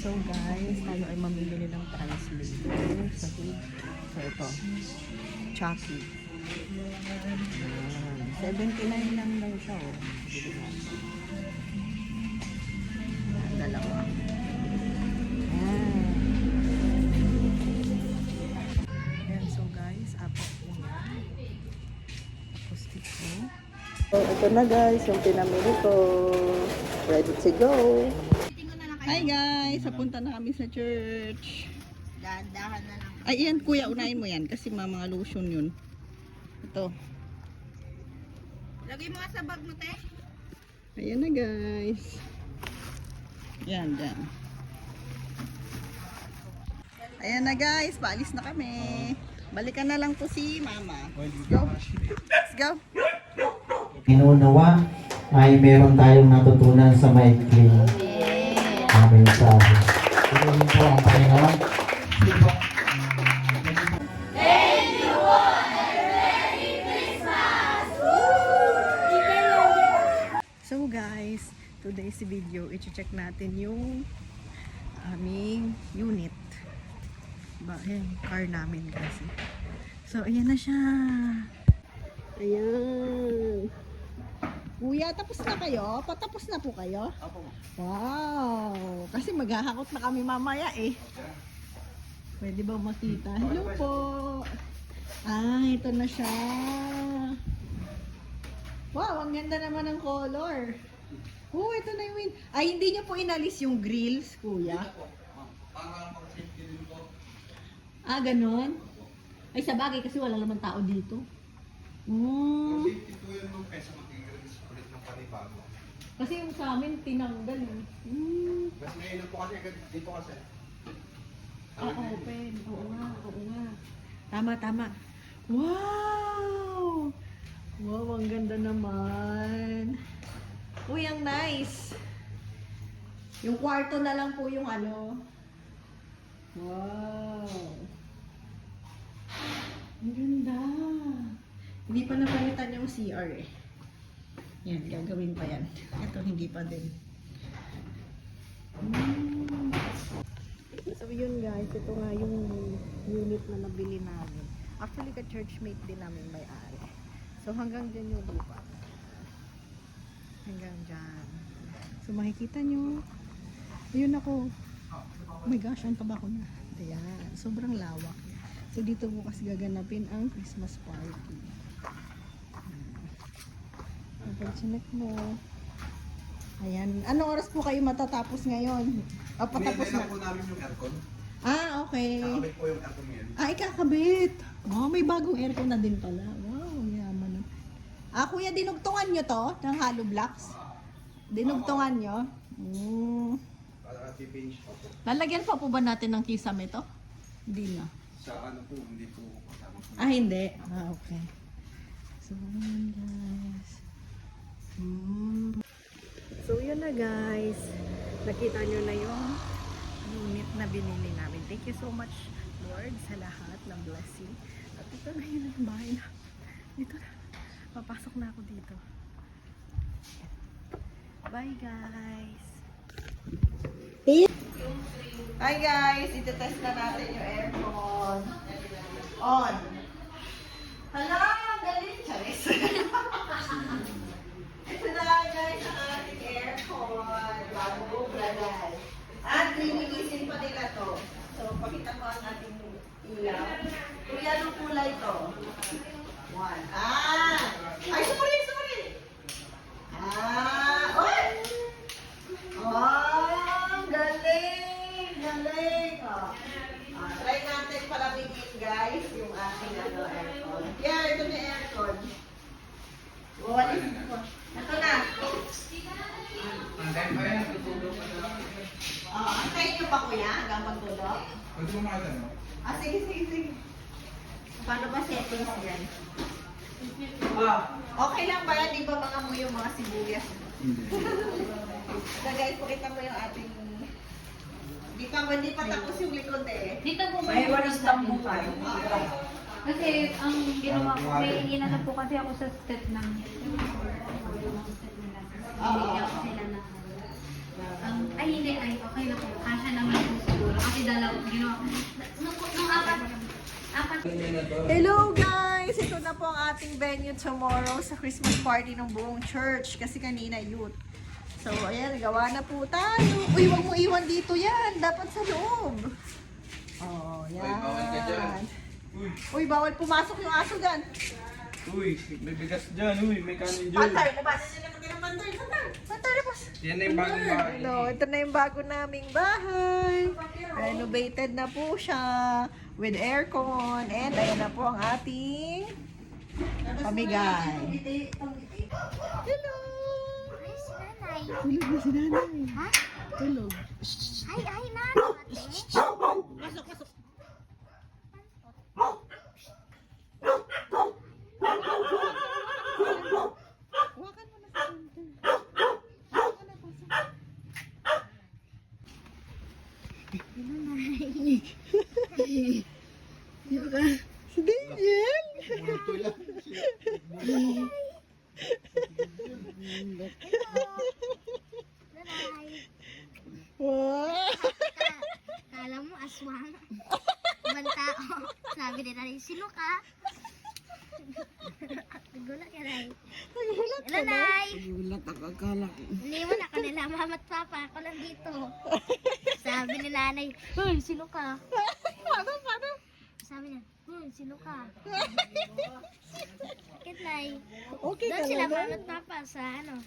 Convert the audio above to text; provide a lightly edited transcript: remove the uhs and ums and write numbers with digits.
So guys, tayo ay mamimili ng translator. So ito. Chucky. 79 lang daw siya. Oh. Dalawa. Ayan. So guys, apat po yan. Tapos dito. So ito na guys, yung pinamili ko. Ready to go. Hi guys, papunta na kami sa church. Dahan-dahan na lang. Ay, yan kuya, unahin mo yan kasi mga lotion yun. Ito. Lagay mo nga sa bag mo, te. Ayan na guys. Yan, dyan. Ayan na guys, paalis na kami. Balikan na lang po si mama. Let's go. Let's go. Inunawa ay meron tayong natutunan sa maikling mensahe. Piliin po ang Panginoon. So guys, today's video, i-check natin yung aming unit. Ayan, car namin kasi. So, ayan na siya. Ayan. Kuya, tapos na kayo? Patapos na po kayo? Wow! Kasi maghahakot na kami mamaya eh. Pwede ba makita? Hello po! Ah, ito na siya. Wow, ang ganda naman ng color. Oh, ito na yung win. Ay, hindi niyo po inalis yung grills, kuya? Ah, ganun? Ay, sa bagay kasi wala naman tao dito. Kasi yung sa amin, tinanggal eh. Mas ngayon po kasi dito kasi. Ah, open. Oo nga, oo nga. Tama, tama. Wow! Wow, ang ganda naman. Uy, ang nice. Yung kwarto na lang po yung ano. Wow. Ang ganda. Hindi pa napalitan yung CR eh. Yan, gagawin pa yan. Ito, hindi pa din. So yun guys, ito nga yung unit na nabili namin. Actually, ka-churchmate din namin may-ari. So hanggang dyan yung lupa. Hanggang dyan. So makikita nyo. Ayun ako. Oh my gosh, ang taba ko na. Ayan, sobrang lawak. So dito bukas gaganapin ang Christmas party. Pag-chinek mo. Ayan. Anong oras po kayo matatapos ngayon? O, patapos na. po namin yung aircon. Ah, okay. Kakabit po yung aircon ngayon. Ah, ikakabit. Wow, may bagong aircon na din pala. Wow, yaman na. Ah, kuya, dinugtungan nyo to ng hollow blocks? Dinugtungan nyo? Para i-finish pa po. Lalagyan pa po ba natin ng kisame to? Hindi na. Sa ano po, hindi po kasama po. Ah, hindi. Ah, okay. So, yun guys. So, yun na guys. Nakita nyo na yung unit na binili namin. Thank you so much, Lord, sa lahat ng blessing. At ito na yun ang bahay na. Dito na. Papasok na ako dito. Bye, guys. Hi, guys. Ito-test na natin yung aircon. On. Hala, galing. Charis. Ito na guys ang ating aircon. Bago, brother. At linisin pa nila to. So, pakita ko ang ating ilaw. Kuya, anong kulay to? One. Ah! Ay, sorry, sorry! Ah! Oy! Oh, galing! Galing! Oh. Ah, try natin palamigin guys yung ating aircon. Yeah, ito na aircon. Walis ko. Ito na. Hanggang pa yan, tutulog pa na. Antayin niyo pa kuya hanggang magtulog? Pwede mo makatanong? Ah, sige, sige, sige. Paano ba settings yan? Okay lang ba yan? Di ba mga mo yung mga sibuyas? Hindi. So guys, pakita mo yung ating... Hindi pa tapos yung likod eh. Dito po may walis tambukan. Kasi ang ginawa ko, may inano po kasi ako sa step ng binigyan ko sila na ay hindi, ay okay na po. Kasha naman Hello guys! Ito na po ang ating venue tomorrow sa Christmas party ng buong church kasi kanina youth. So ayan, gawa na po tayo. Uy, wag mo iwan dito yan. Dapat sa loob. Oh, yan. Uy, bawal ka dyan. Uy, bawal pumasok yung aso dyan. Uy, may bigas dyan. Uy, may kanin dyan. Pantay, labas. Pantay, labas. Yan na yung bagong bahay. No, ito na yung bago naming bahay. Renovated na po siya with aircon. And ayan na po ang ating pamigay. Hello! Tulog na si nanay. Ha? Tulog. Ay, ay, nanay. Huwakan mo na sa center. Huwakan na, pasok. Si Daniel! Nanay. Wow! Kala mo aswang. Ibang tao. Sabi nila rin, sino ka? Nagulat ka, Nay. Hello, Nay. Nagulat ako, akala ko. Iniwan ako nila, mama at papa. Ako lang dito. Sabi ni nanay, Hoy, sino ka? Paano? Sabi niya, sino ka? Bakit, Nay? Okay Doon ka sila, lang. mama at papa, sa ano,